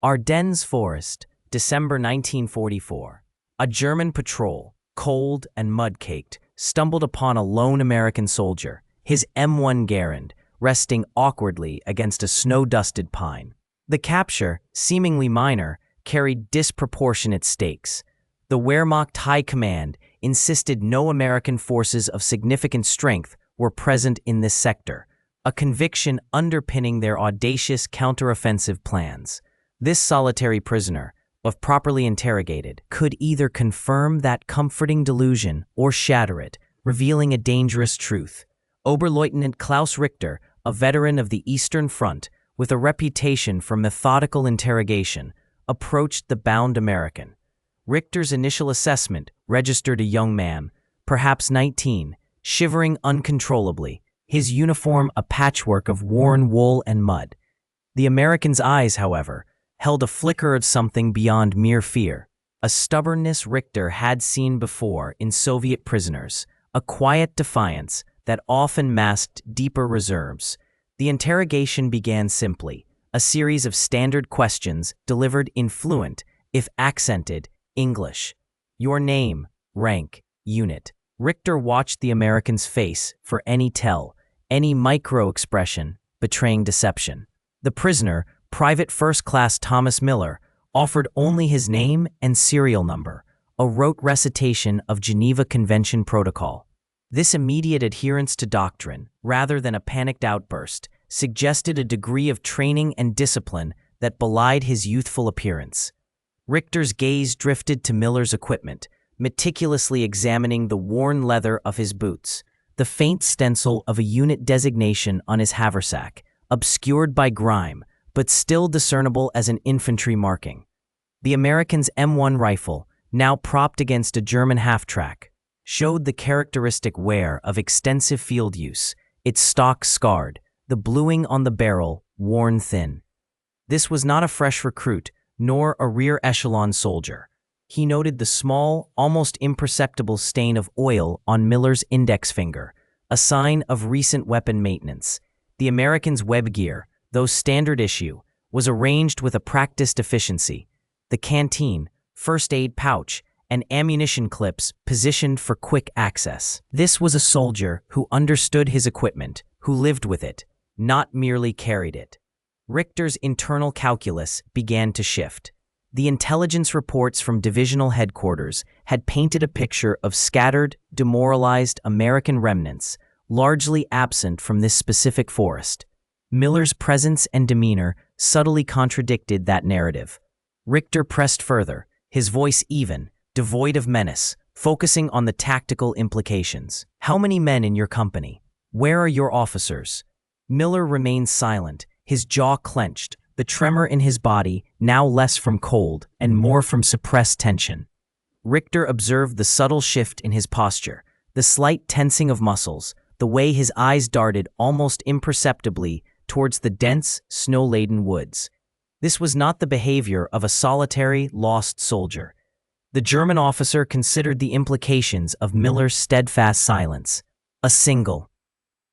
Ardennes Forest, December 1944. A German patrol, cold and mud-caked, stumbled upon a lone American soldier, his M1 Garand, resting awkwardly against a snow-dusted pine. The capture, seemingly minor, carried disproportionate stakes. The Wehrmacht High Command insisted no American forces of significant strength were present in this sector, a conviction underpinning their audacious counteroffensive plans. This solitary prisoner, if properly interrogated, could either confirm that comforting delusion or shatter it, revealing a dangerous truth. Oberleutnant Klaus Richter, a veteran of the Eastern Front with a reputation for methodical interrogation, approached the bound American. Richter's initial assessment registered a young man, perhaps 19, shivering uncontrollably, his uniform a patchwork of worn wool and mud. The American's eyes, however, held a flicker of something beyond mere fear, a stubbornness Richter had seen before in Soviet prisoners, a quiet defiance that often masked deeper reserves. The interrogation began simply, a series of standard questions delivered in fluent, if accented, English. Your name, rank, unit. Richter watched the American's face for any tell, any micro-expression betraying deception. The prisoner, Private First Class Thomas Miller, offered only his name and serial number, a rote recitation of Geneva Convention protocol. This immediate adherence to doctrine, rather than a panicked outburst, suggested a degree of training and discipline that belied his youthful appearance. Richter's gaze drifted to Miller's equipment, meticulously examining the worn leather of his boots, the faint stencil of a unit designation on his haversack, obscured by grime, but still discernible as an infantry marking. The American's M1 rifle, now propped against a German half-track, showed the characteristic wear of extensive field use, its stock scarred, the bluing on the barrel worn thin. This was not a fresh recruit, nor a rear echelon soldier. He noted the small, almost imperceptible stain of oil on Miller's index finger, a sign of recent weapon maintenance. The American's web gear, though standard issue, was arranged with a practiced efficiency. The canteen, first aid pouch, and ammunition clips positioned for quick access. This was a soldier who understood his equipment, who lived with it, not merely carried it. Richter's internal calculus began to shift. The intelligence reports from divisional headquarters had painted a picture of scattered, demoralized American remnants, largely absent from this specific forest. Miller's presence and demeanor subtly contradicted that narrative. Richter pressed further, his voice even, devoid of menace, focusing on the tactical implications. How many men in your company? Where are your officers? Miller remained silent, his jaw clenched, the tremor in his body now less from cold and more from suppressed tension. Richter observed the subtle shift in his posture, the slight tensing of muscles, the way his eyes darted almost imperceptibly towards the dense, snow-laden woods. This was not the behavior of a solitary, lost soldier. The German officer considered the implications of Miller's steadfast silence. A single,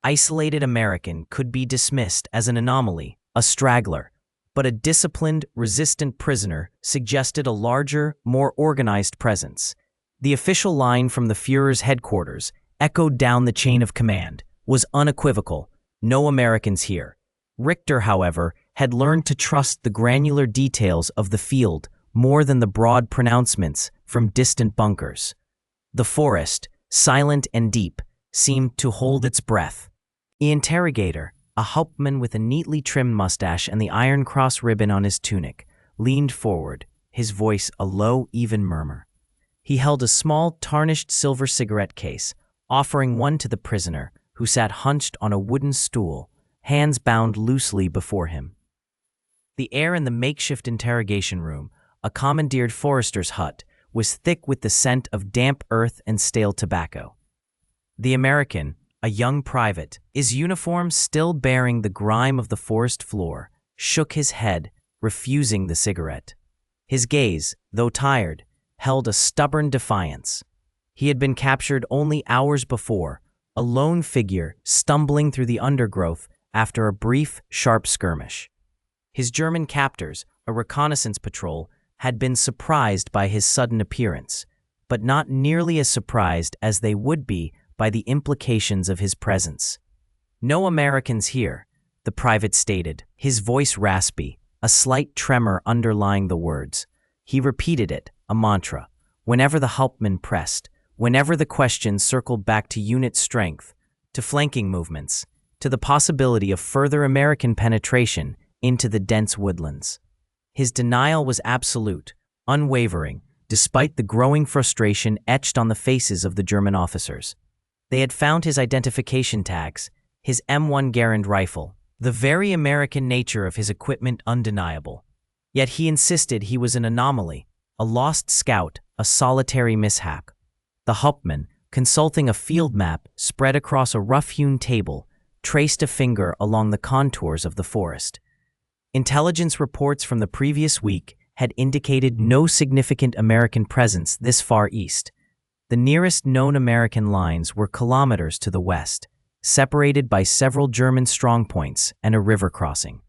isolated American could be dismissed as an anomaly, a straggler, but a disciplined, resistant prisoner suggested a larger, more organized presence. The official line from the Führer's headquarters, echoed down the chain of command, was unequivocal: no Americans here. Richter, however, had learned to trust the granular details of the field more than the broad pronouncements from distant bunkers. The forest, silent and deep, seemed to hold its breath. The interrogator, a hauptmann with a neatly trimmed mustache and the Iron Cross ribbon on his tunic, leaned forward, his voice a low, even murmur. He held a small, tarnished silver cigarette case, offering one to the prisoner, who sat hunched on a wooden stool, hands bound loosely before him. The air in the makeshift interrogation room, a commandeered forester's hut, was thick with the scent of damp earth and stale tobacco. The American, a young private, his uniform still bearing the grime of the forest floor, shook his head, refusing the cigarette. His gaze, though tired, held a stubborn defiance. He had been captured only hours before, a lone figure stumbling through the undergrowth after a brief, sharp skirmish. His German captors, a reconnaissance patrol, had been surprised by his sudden appearance, but not nearly as surprised as they would be by the implications of his presence. "No Americans here," the private stated, his voice raspy, a slight tremor underlying the words. He repeated it, a mantra, whenever the Hauptmann pressed, whenever the question circled back to unit strength, to flanking movements, to the possibility of further American penetration into the dense woodlands. His denial was absolute, unwavering, despite the growing frustration etched on the faces of the German officers. They had found his identification tags, his M1 Garand rifle, the very American nature of his equipment undeniable. Yet he insisted he was an anomaly, a lost scout, a solitary mishap. The Hauptmann, consulting a field map spread across a rough-hewn table, traced a finger along the contours of the forest. Intelligence reports from the previous week had indicated no significant American presence this far east. The nearest known American lines were kilometers to the west, separated by several German strongpoints and a river crossing.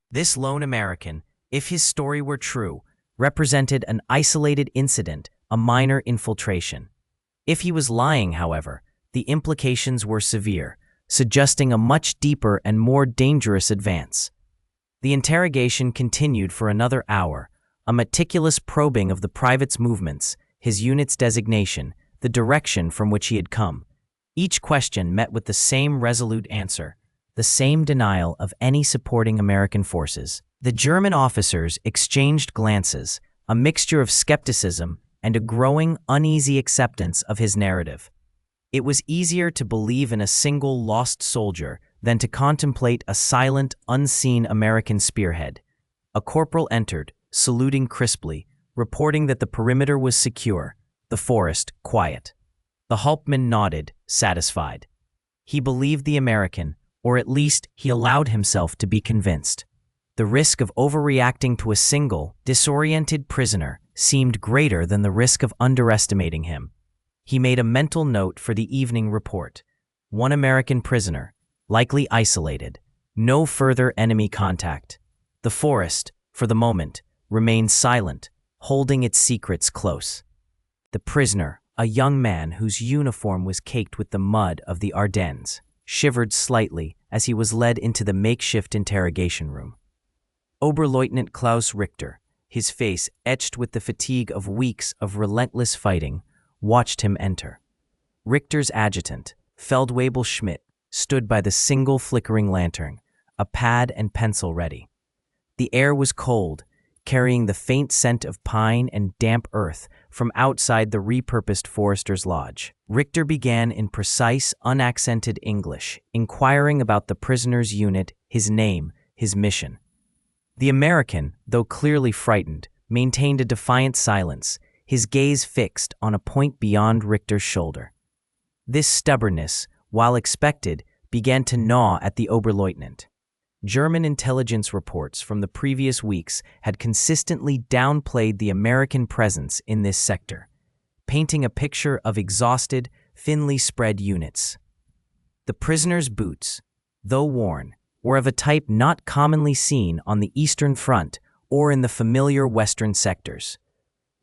This lone American, if his story were true, represented an isolated incident, a minor infiltration. If he was lying, however, the implications were severe, suggesting a much deeper and more dangerous advance. The interrogation continued for another hour, a meticulous probing of the private's movements, his unit's designation, the direction from which he had come. Each question met with the same resolute answer, the same denial of any supporting American forces. The German officers exchanged glances, a mixture of skepticism and a growing, uneasy acceptance of his narrative. It was easier to believe in a single lost soldier than to contemplate a silent, unseen American spearhead. A corporal entered, saluting crisply, reporting that the perimeter was secure, the forest quiet. The Hauptmann nodded, satisfied. He believed the American, or at least he allowed himself to be convinced. The risk of overreacting to a single, disoriented prisoner seemed greater than the risk of underestimating him. He made a mental note for the evening report. One American prisoner, likely isolated. No further enemy contact. The forest, for the moment, remained silent, holding its secrets close. The prisoner, a young man whose uniform was caked with the mud of the Ardennes, shivered slightly as he was led into the makeshift interrogation room. Oberleutnant Klaus Richter, his face etched with the fatigue of weeks of relentless fighting, watched him enter. Richter's adjutant, Feldwebel Schmidt, stood by the single flickering lantern, a pad and pencil ready. The air was cold, carrying the faint scent of pine and damp earth from outside the repurposed forester's lodge. Richter began in precise, unaccented English, inquiring about the prisoner's unit, his name, his mission. The American, though clearly frightened, maintained a defiant silence, his gaze fixed on a point beyond Richter's shoulder. This stubbornness, while expected, began to gnaw at the Oberleutnant. German intelligence reports from the previous weeks had consistently downplayed the American presence in this sector, painting a picture of exhausted, thinly spread units. The prisoner's boots, though worn, were of a type not commonly seen on the Eastern Front or in the familiar Western sectors.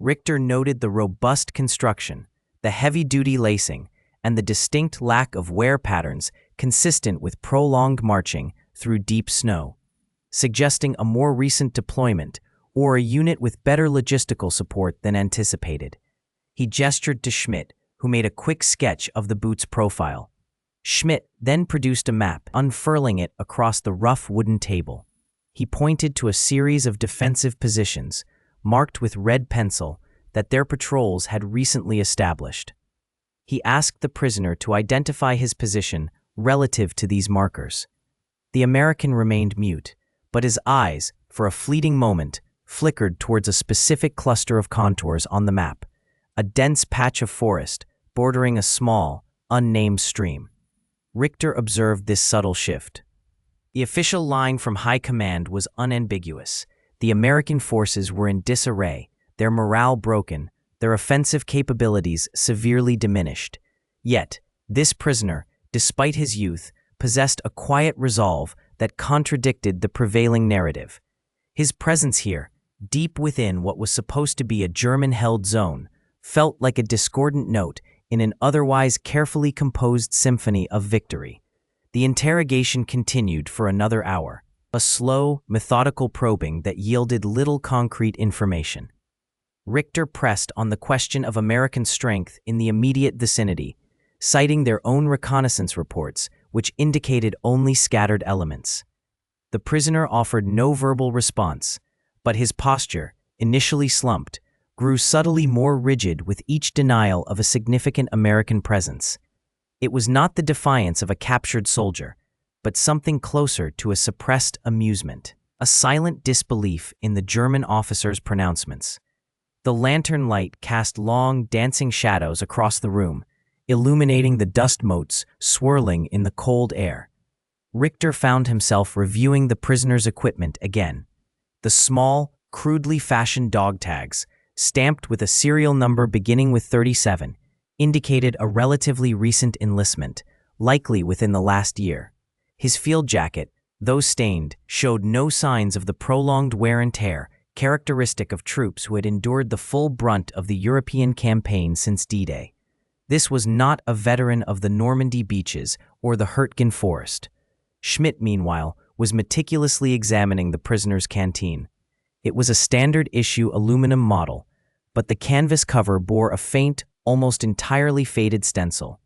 Richter noted the robust construction, the heavy-duty lacing, and the distinct lack of wear patterns consistent with prolonged marching through deep snow, suggesting a more recent deployment or a unit with better logistical support than anticipated. He gestured to Schmidt, who made a quick sketch of the boot's profile. Schmidt then produced a map, unfurling it across the rough wooden table. He pointed to a series of defensive positions, marked with red pencil, that their patrols had recently established. He asked the prisoner to identify his position relative to these markers. The American remained mute, but his eyes, for a fleeting moment, flickered towards a specific cluster of contours on the map, a dense patch of forest bordering a small, unnamed stream. Richter observed this subtle shift. The official line from high command was unambiguous. The American forces were in disarray, their morale broken, their offensive capabilities severely diminished. Yet, this prisoner, despite his youth, possessed a quiet resolve that contradicted the prevailing narrative. His presence here, deep within what was supposed to be a German-held zone, felt like a discordant note in an otherwise carefully composed symphony of victory. The interrogation continued for another hour, a slow, methodical probing that yielded little concrete information. Richter pressed on the question of American strength in the immediate vicinity, citing their own reconnaissance reports, which indicated only scattered elements. The prisoner offered no verbal response, but his posture, initially slumped, grew subtly more rigid with each denial of a significant American presence. It was not the defiance of a captured soldier, but something closer to a suppressed amusement, a silent disbelief in the German officer's pronouncements. The lantern light cast long, dancing shadows across the room, illuminating the dust motes swirling in the cold air. Richter found himself reviewing the prisoner's equipment again. The small, crudely fashioned dog tags, stamped with a serial number beginning with 37, indicated a relatively recent enlistment, likely within the last year. His field jacket, though stained, showed no signs of the prolonged wear and tear characteristic of troops who had endured the full brunt of the European campaign since D-Day. This was not a veteran of the Normandy beaches or the Hurtgen forest. Schmidt, meanwhile, was meticulously examining the prisoner's canteen. It was a standard-issue aluminum model, but the canvas cover bore a faint, almost entirely faded stencil.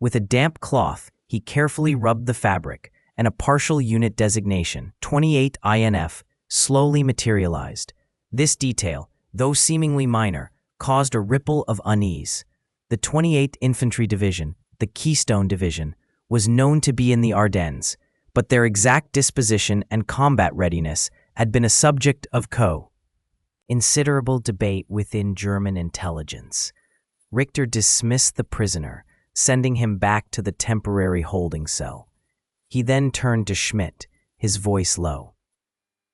With a damp cloth, he carefully rubbed the fabric, and a partial unit designation, 28 INF, slowly materialized. This detail, though seemingly minor, caused a ripple of unease. The 28th Infantry Division, the Keystone Division, was known to be in the Ardennes, but their exact disposition and combat readiness had been a subject of considerable debate within German intelligence. Richter dismissed the prisoner, sending him back to the temporary holding cell. He then turned to Schmidt, his voice low.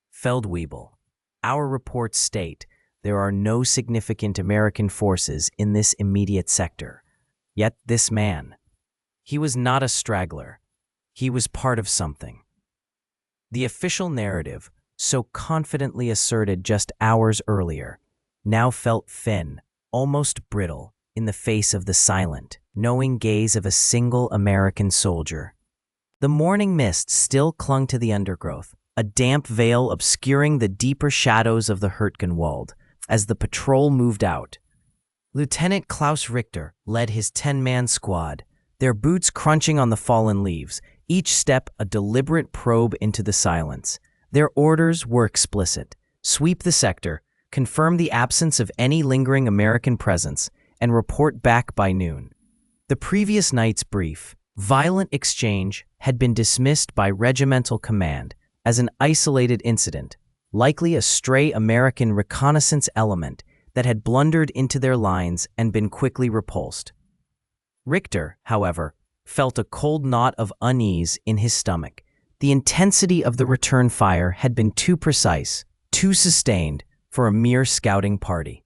Feldwebel, our reports state there are no significant American forces in this immediate sector. Yet this man, he was not a straggler. He was part of something. The official narrative, so confidently asserted just hours earlier, now felt thin, almost brittle, in the face of the silent, knowing gaze of a single American soldier. The morning mist still clung to the undergrowth, a damp veil obscuring the deeper shadows of the Hurtgenwald as the patrol moved out. Lieutenant Klaus Richter led his 10-man squad, their boots crunching on the fallen leaves, each step a deliberate probe into the silence. Their orders were explicit: sweep the sector, confirm the absence of any lingering American presence, and report back by noon. The previous night's brief, violent exchange had been dismissed by regimental command as an isolated incident, likely a stray American reconnaissance element that had blundered into their lines and been quickly repulsed. Richter, however, felt a cold knot of unease in his stomach. The intensity of the return fire had been too precise, too sustained for a mere scouting party.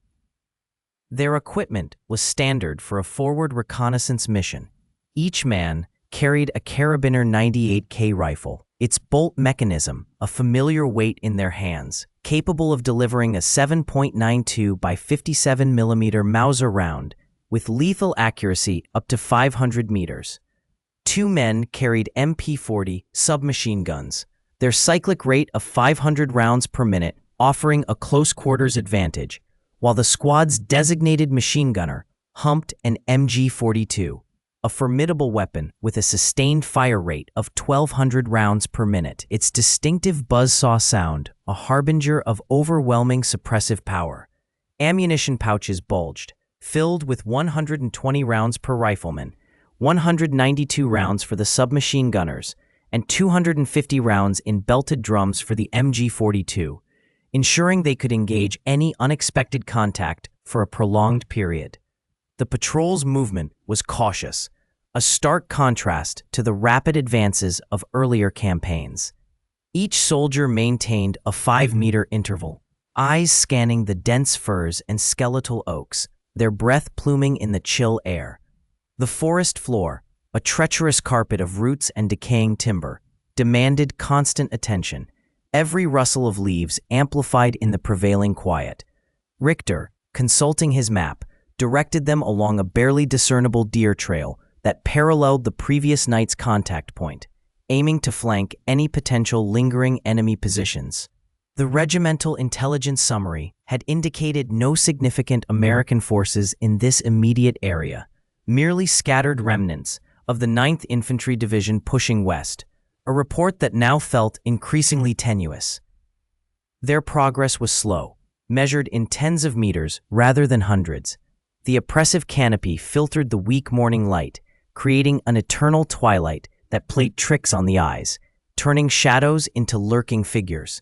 Their equipment was standard for a forward reconnaissance mission. Each man carried a Carabiner 98K rifle, its bolt mechanism a familiar weight in their hands, capable of delivering a 7.92 by 57 mm Mauser round with lethal accuracy up to 500 meters. Two men carried MP-40 submachine guns, their cyclic rate of 500 rounds per minute offering a close-quarters advantage, while the squad's designated machine gunner humped an MG-42, a formidable weapon with a sustained fire rate of 1,200 rounds per minute. Its distinctive buzzsaw sound, a harbinger of overwhelming suppressive power. Ammunition pouches bulged, filled with 120 rounds per rifleman, 192 rounds for the submachine gunners, and 250 rounds in belted drums for the MG-42, ensuring they could engage any unexpected contact for a prolonged period. The patrol's movement was cautious, a stark contrast to the rapid advances of earlier campaigns. Each soldier maintained a 5-meter interval, eyes scanning the dense firs and skeletal oaks, their breath pluming in the chill air. The forest floor, a treacherous carpet of roots and decaying timber, demanded constant attention, every rustle of leaves amplified in the prevailing quiet. Richter, consulting his map, directed them along a barely discernible deer trail that paralleled the previous night's contact point, aiming to flank any potential lingering enemy positions. The regimental intelligence summary had indicated no significant American forces in this immediate area, merely scattered remnants of the 9th Infantry Division pushing west, a report that now felt increasingly tenuous. Their progress was slow, measured in tens of meters rather than hundreds. The oppressive canopy filtered the weak morning light, creating an eternal twilight that played tricks on the eyes, turning shadows into lurking figures.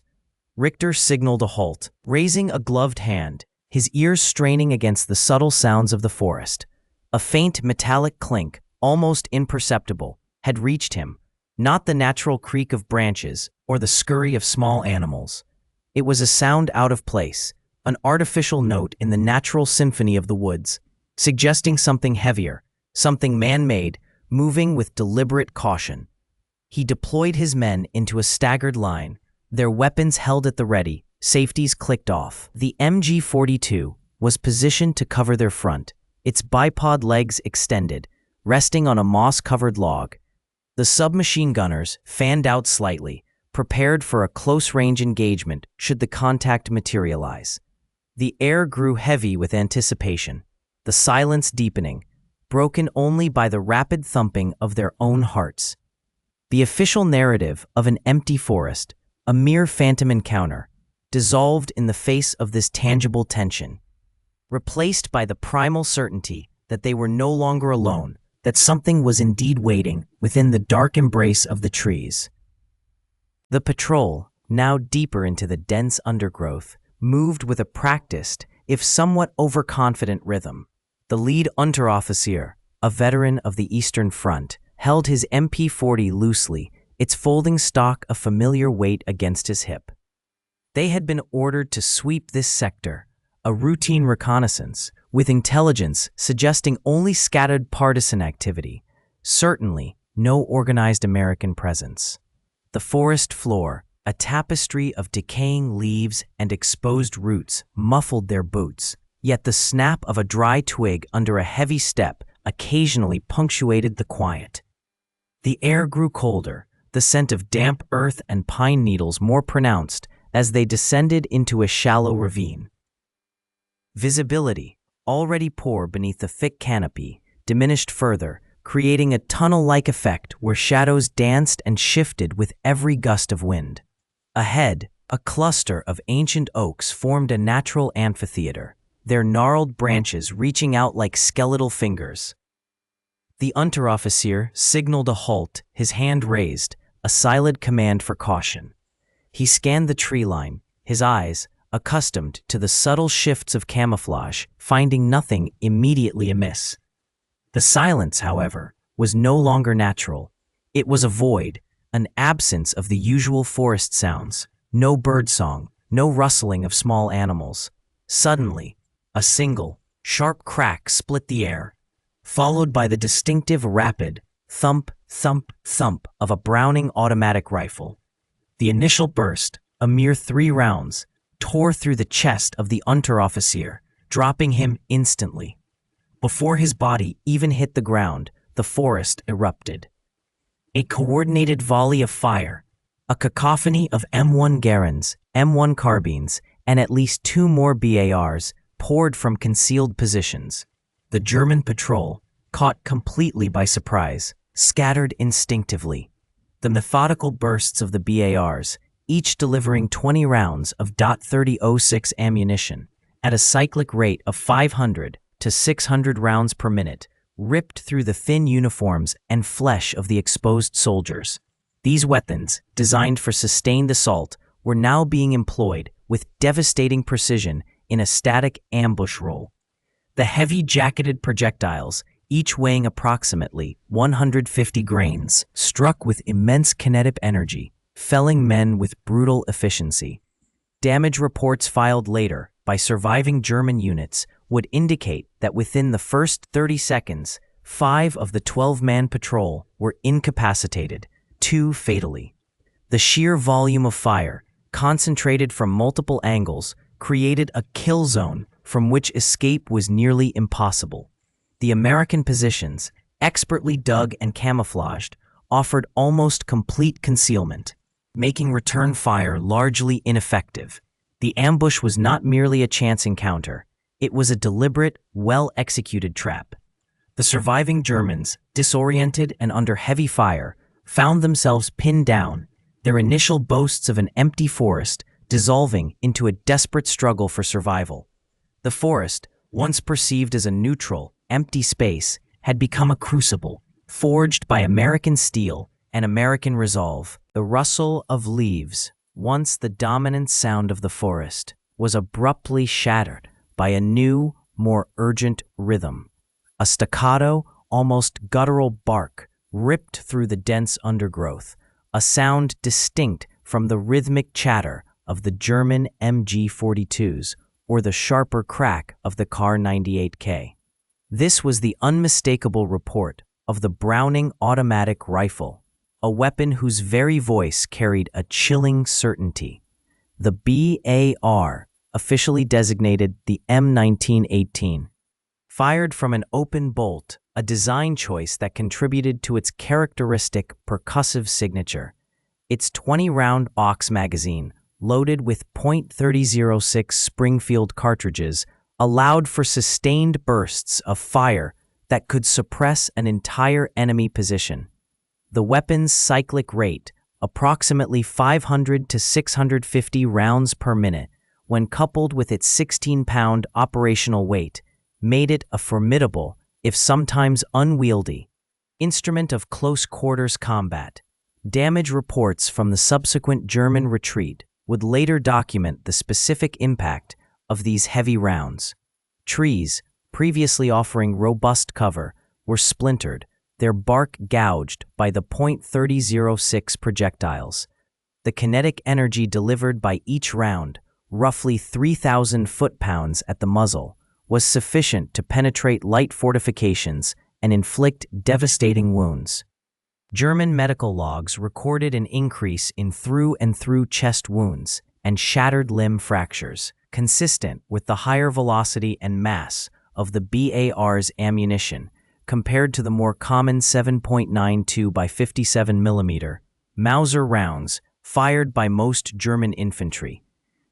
Richter signaled a halt, raising a gloved hand, his ears straining against the subtle sounds of the forest. A faint metallic clink, almost imperceptible, had reached him, not the natural creak of branches or the scurry of small animals. It was a sound out of place, an artificial note in the natural symphony of the woods, suggesting something heavier, something man-made, moving with deliberate caution. He deployed his men into a staggered line, their weapons held at the ready, safeties clicked off. The MG-42 was positioned to cover their front, its bipod legs extended, resting on a moss-covered log. The submachine gunners fanned out slightly, prepared for a close-range engagement should the contact materialize. The air grew heavy with anticipation, the silence deepening, broken only by the rapid thumping of their own hearts. The official narrative of an empty forest, a mere phantom encounter, dissolved in the face of this tangible tension, replaced by the primal certainty that they were no longer alone, that something was indeed waiting within the dark embrace of the trees. The patrol, now deeper into the dense undergrowth, moved with a practiced, if somewhat overconfident rhythm. The lead Unteroffizier, a veteran of the Eastern Front, held his MP-40 loosely, its folding stock a familiar weight against his hip. They had been ordered to sweep this sector, a routine reconnaissance, with intelligence suggesting only scattered partisan activity, certainly no organized American presence. The forest floor, a tapestry of decaying leaves and exposed roots, muffled their boots, yet the snap of a dry twig under a heavy step occasionally punctuated the quiet. The air grew colder, the scent of damp earth and pine needles more pronounced as they descended into a shallow ravine. Visibility, already poor beneath the thick canopy, diminished further, creating a tunnel-like effect where shadows danced and shifted with every gust of wind. Ahead, a cluster of ancient oaks formed a natural amphitheater, their gnarled branches reaching out like skeletal fingers. The Unteroffizier signaled a halt, his hand raised, a silent command for caution. He scanned the tree line, his eyes, accustomed to the subtle shifts of camouflage, finding nothing immediately amiss. The silence, however, was no longer natural. It was a void, an absence of the usual forest sounds, no birdsong, no rustling of small animals. Suddenly, a single, sharp crack split the air, followed by the distinctive rapid thump, thump, thump of a Browning automatic rifle. The initial burst, a mere 3 rounds, tore through the chest of the Unteroffizier, dropping him instantly. Before his body even hit the ground, the forest erupted. A coordinated volley of fire, a cacophony of M1 Garens, M1 carbines, and at least 2 more BARs poured from concealed positions. The German patrol, caught completely by surprise, scattered instinctively. The methodical bursts of the BARs, each delivering 20 rounds of .30-06 ammunition at a cyclic rate of 500 to 600 rounds per minute, ripped through the thin uniforms and flesh of the exposed soldiers. These weapons, designed for sustained assault, were now being employed with devastating precision in a static ambush role. The heavy jacketed projectiles, each weighing approximately 150 grains, struck with immense kinetic energy, felling men with brutal efficiency. Damage reports filed later by surviving German units would indicate that within the first 30 seconds, 5 of the 12-man patrol were incapacitated, 2 fatally. The sheer volume of fire, concentrated from multiple angles, created a kill zone from which escape was nearly impossible. The American positions, expertly dug and camouflaged, offered almost complete concealment, making return fire largely ineffective. The ambush was not merely a chance encounter, it was a deliberate, well-executed trap. The surviving Germans, disoriented and under heavy fire, found themselves pinned down, their initial boasts of an empty forest dissolving into a desperate struggle for survival. The forest, once perceived as a neutral, empty space, had become a crucible, forged by American steel and American resolve. The rustle of leaves, once the dominant sound of the forest, was abruptly shattered by a new, more urgent rhythm. A staccato, almost guttural bark ripped through the dense undergrowth, a sound distinct from the rhythmic chatter of the German MG-42s or the sharper crack of the Kar 98K. This was the unmistakable report of the Browning automatic rifle, a weapon whose very voice carried a chilling certainty. The BAR, officially designated the M1918, fired from an open bolt, a design choice that contributed to its characteristic percussive signature. Its 20-round box magazine, loaded with .3006 Springfield cartridges, allowed for sustained bursts of fire that could suppress an entire enemy position. The weapon's cyclic rate, approximately 500 to 650 rounds per minute, when coupled with its 16-pound operational weight, made it a formidable, if sometimes unwieldy, instrument of close-quarters combat. Damage reports from the subsequent German retreat would later document the specific impact of these heavy rounds. Trees, previously offering robust cover, were splintered, their bark gouged by the .3006 projectiles. The kinetic energy delivered by each round, roughly 3,000 foot-pounds at the muzzle, was sufficient to penetrate light fortifications and inflict devastating wounds. German medical logs recorded an increase in through-and-through chest wounds and shattered limb fractures, consistent with the higher velocity and mass of the BAR's ammunition compared to the more common 7.92 by 57 mm Mauser rounds fired by most German infantry.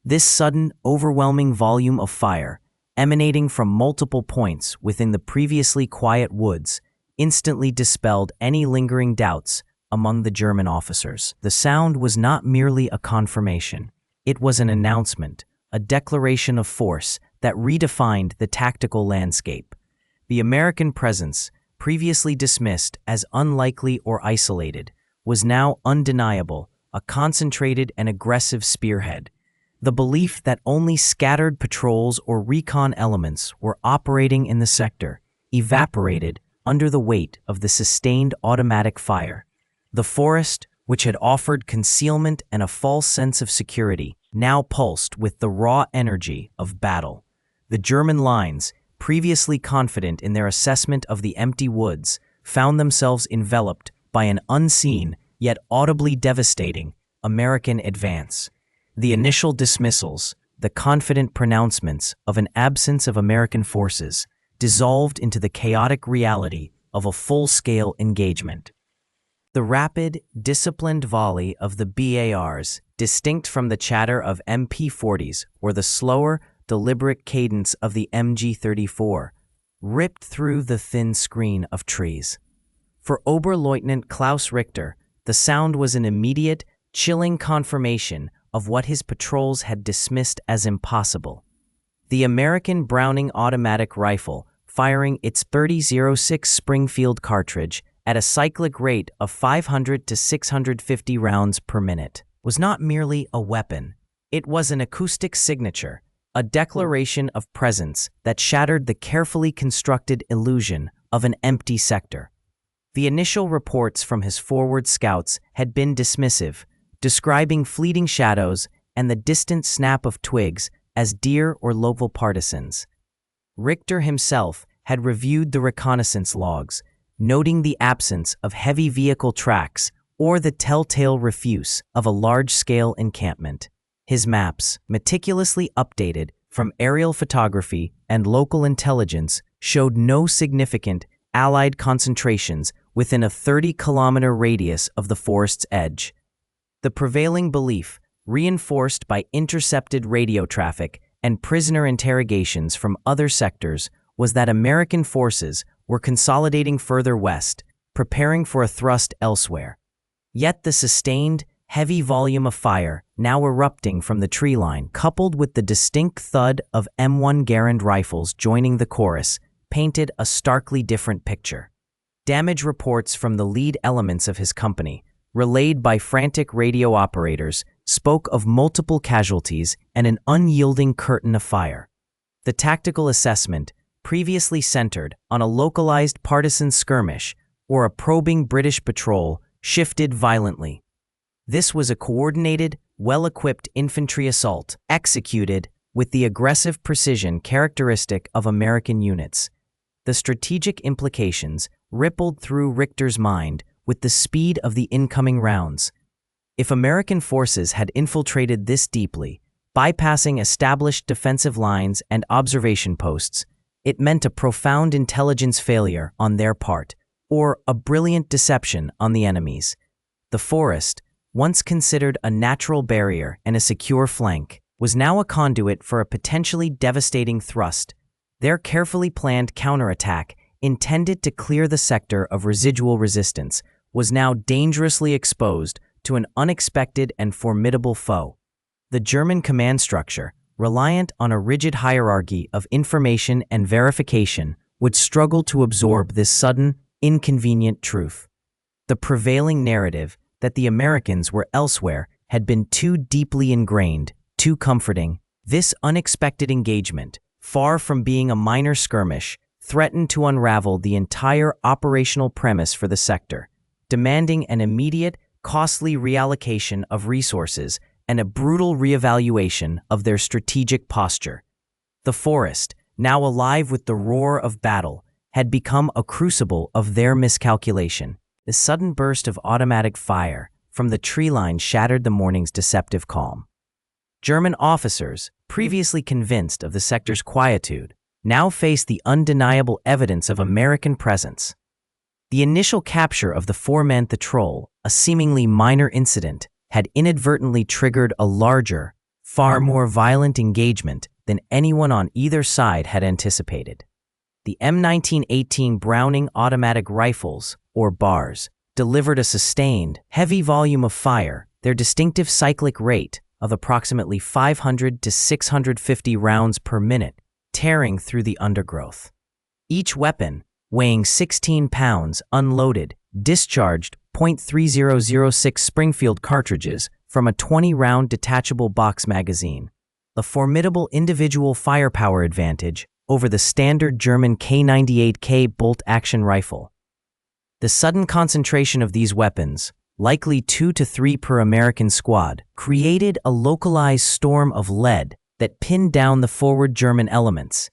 This sudden, overwhelming volume of fire, emanating from multiple points within the previously quiet woods, instantly dispelled any lingering doubts among the German officers. The sound was not merely a confirmation. It was an announcement, a declaration of force that redefined the tactical landscape. The American presence, previously dismissed as unlikely or isolated, was now undeniable, a concentrated and aggressive spearhead. The belief that only scattered patrols or recon elements were operating in the sector evaporated under the weight of the sustained automatic fire. The forest, which had offered concealment and a false sense of security, now pulsed with the raw energy of battle. The German lines, previously confident in their assessment of the empty woods, found themselves enveloped by an unseen, yet audibly devastating, American advance. The initial dismissals, the confident pronouncements of an absence of American forces, dissolved into the chaotic reality of a full-scale engagement. The rapid, disciplined volley of the BARs, distinct from the chatter of MP40s or the slower, deliberate cadence of the MG34, ripped through the thin screen of trees. For Oberleutnant Klaus Richter, the sound was an immediate, chilling confirmation of what his patrols had dismissed as impossible. The American Browning automatic rifle, firing its .3006 Springfield cartridge at a cyclic rate of 500 to 650 rounds per minute, was not merely a weapon. It was an acoustic signature, a declaration of presence that shattered the carefully constructed illusion of an empty sector. The initial reports from his forward scouts had been dismissive, describing fleeting shadows and the distant snap of twigs as deer or local partisans. Richter himself had reviewed the reconnaissance logs, noting the absence of heavy vehicle tracks or the telltale refuse of a large-scale encampment. His maps, meticulously updated from aerial photography and local intelligence, showed no significant Allied concentrations within a 30-kilometer radius of the forest's edge. The prevailing belief, reinforced by intercepted radio traffic and prisoner interrogations from other sectors, was that American forces were consolidating further west, preparing for a thrust elsewhere. Yet the sustained, heavy volume of fire now erupting from the tree line, coupled with the distinct thud of M1 Garand rifles joining the chorus, painted a starkly different picture. Damage reports from the lead elements of his company, relayed by frantic radio operators, spoke of multiple casualties and an unyielding curtain of fire. The tactical assessment, previously centered on a localized partisan skirmish or a probing British patrol, shifted violently. This was a coordinated, well-equipped infantry assault, executed with the aggressive precision characteristic of American units. The strategic implications rippled through Richter's mind with the speed of the incoming rounds. If American forces had infiltrated this deeply, bypassing established defensive lines and observation posts, it meant a profound intelligence failure on their part, or a brilliant deception on the enemy's. The forest, once considered a natural barrier and a secure flank, was now a conduit for a potentially devastating thrust. Their carefully planned counterattack, intended to clear the sector of residual resistance, was now dangerously exposed to an unexpected and formidable foe. The German command structure, reliant on a rigid hierarchy of information and verification, would struggle to absorb this sudden, inconvenient truth. The prevailing narrative that the Americans were elsewhere had been too deeply ingrained, too comforting. This unexpected engagement, far from being a minor skirmish, threatened to unravel the entire operational premise for the sector, demanding an immediate, costly reallocation of resources and a brutal reevaluation of their strategic posture. The forest, now alive with the roar of battle, had become a crucible of their miscalculation. The sudden burst of automatic fire from the tree line shattered the morning's deceptive calm. German officers, previously convinced of the sector's quietude, now faced the undeniable evidence of American presence. The initial capture of the four-man patrol, a seemingly minor incident, had inadvertently triggered a larger, far more violent engagement than anyone on either side had anticipated. The M1918 Browning automatic rifles, or BARs, delivered a sustained, heavy volume of fire, their distinctive cyclic rate of approximately 500 to 650 rounds per minute, tearing through the undergrowth. Each weapon, weighing 16 pounds unloaded, discharged .3006 Springfield cartridges from a 20-round detachable box magazine, a formidable individual firepower advantage over the standard German K98K bolt-action rifle. The sudden concentration of these weapons, likely 2 to 3 per American squad, created a localized storm of lead that pinned down the forward German elements.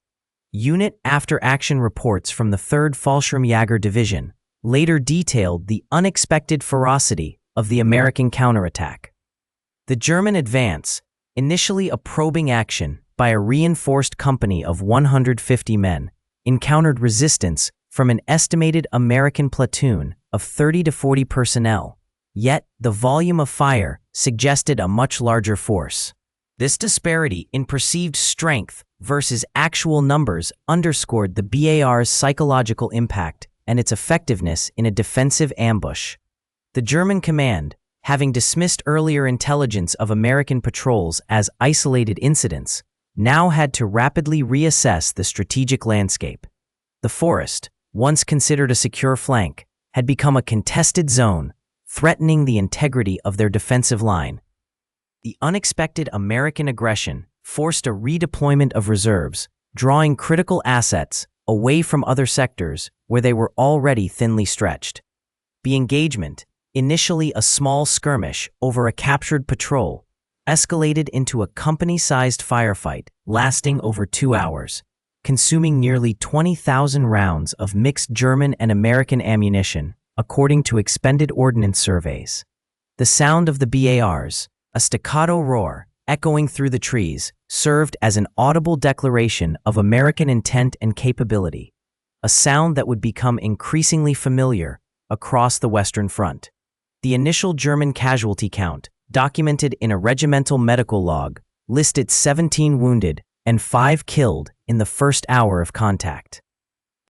Unit after-action reports from the 3rd Fallschirmjäger Division later detailed the unexpected ferocity of the American counterattack. The German advance, initially a probing action by a reinforced company of 150 men, encountered resistance from an estimated American platoon of 30 to 40 personnel, yet the volume of fire suggested a much larger force. This disparity in perceived strength versus actual numbers underscored the BAR's psychological impact and its effectiveness in a defensive ambush. The German command, having dismissed earlier intelligence of American patrols as isolated incidents, now had to rapidly reassess the strategic landscape. The forest, once considered a secure flank, had become a contested zone, threatening the integrity of their defensive line. The unexpected American aggression forced a redeployment of reserves, drawing critical assets away from other sectors where they were already thinly stretched. The engagement, initially a small skirmish over a captured patrol, escalated into a company-sized firefight lasting over 2 hours, consuming nearly 20,000 rounds of mixed German and American ammunition, according to expended ordnance surveys. The sound of the BARs, a staccato roar, echoing through the trees, served as an audible declaration of American intent and capability, a sound that would become increasingly familiar across the Western Front. The initial German casualty count, documented in a regimental medical log, listed 17 wounded and 5 killed in the first hour of contact.